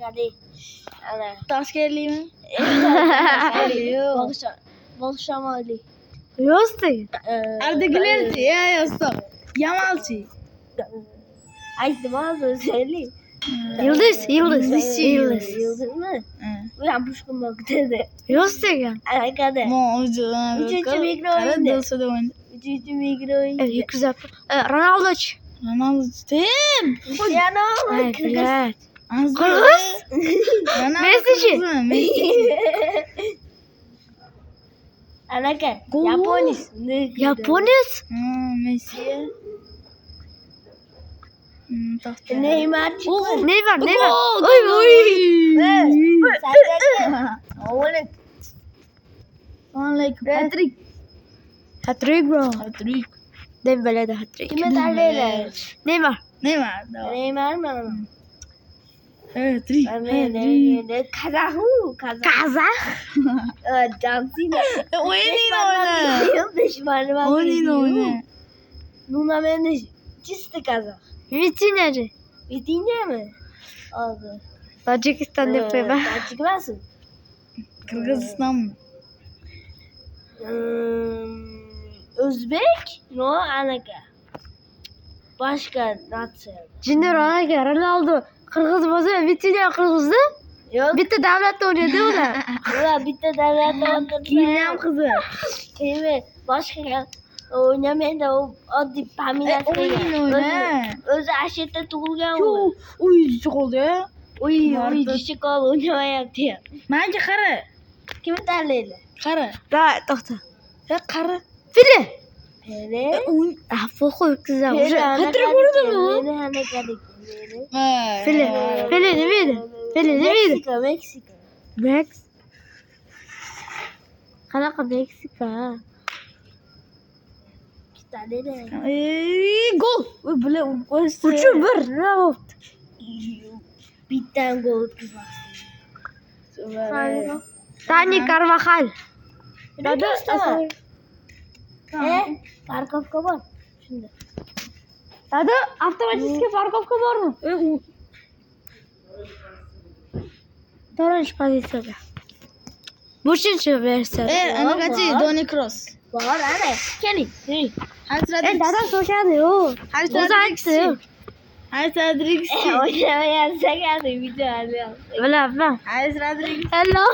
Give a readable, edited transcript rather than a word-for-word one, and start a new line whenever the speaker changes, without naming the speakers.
Anakali. Ana.
Toshkentli mi?
Bolshamoli.
Yo'qdi.
Ardagilarchi, yo'q. Yamalchi.
Aytdim hozir o'zingli.
Yıldız.
Yıldızmi? Bu ham Pushkin dedi.
Yo'qdi.
Anakada. Üçüncü mikro oyunda. Üçüncü mikro oyunda.
Güzel. Ronaldo'ç.
Ronaldo tem.
Ya ne olur?
Evet.
Kırgız.
Messi'ci.
Anaka. Japonis.
Japonis.
Messi.
Neymar çıktı.
Neymar.
Gol,
Oy
gol.
oy.
Oğlum.
Hat-trick.
Hat-trick bro.
Hat-trick.
Dembele de hat-trick.
Kime terleyle?
Neymar.
Neymar. Tamam.
Neymar mı?
Hat-trick.
Kazahu.
Kaza.
Cansina.
Oyna.
Nuna Mendes. Çisti kazak.
Vitineri.
Bitince mi? Oldu.
Tacikistan yapıyor.
Çıkmasın.
Kırgızistan mı?
Özbek? No, Anaka. Başka nasıl?
Junior Ronaldo. Ronaldo. Kırgız bozu. Vitine Kırgız'dı.
Yok.
Bitti devlette oynadı o da.
Ulan bitti devlette oturdu.
Kinem kızı.
Kimi? Başka oynamayan da o paminat
Oyna.
Özü aşırı tuğulgan o.
Çok uyucu çok oldu ya.
Uy dişi kol oynamayaptı ya.
Bence karı.
Kimi terleyle?
Karı.
Da toxta.
Ya karı.
Fili.
Pele.
Foku güzel.
Pele
Hatırı vurdu mu?
Pele Anaka'daki.
Fili. Fili ne miydi? Fili ne miydi?
Meksika.
Max. Kanaka Meksika.
İki tane de.
Gol.
Böyle
Uçur bir. Ne oldu?
Bir tane gol kızar.
Dani Carvajal.
Dadı Karkovka var. Şimdi.
Dadı автоматически парковка var mı? Doğruş pozisyonda. Buçinci versiyon.
Anakacı Toni Kroos.
Var anne. Kelly.
Dada soşadı yo. Uzaktı.
Haris Rodriguez.
Oynamayan sen geldin video alıyor.
Valla ben.
Haris Rodriguez.
Hello.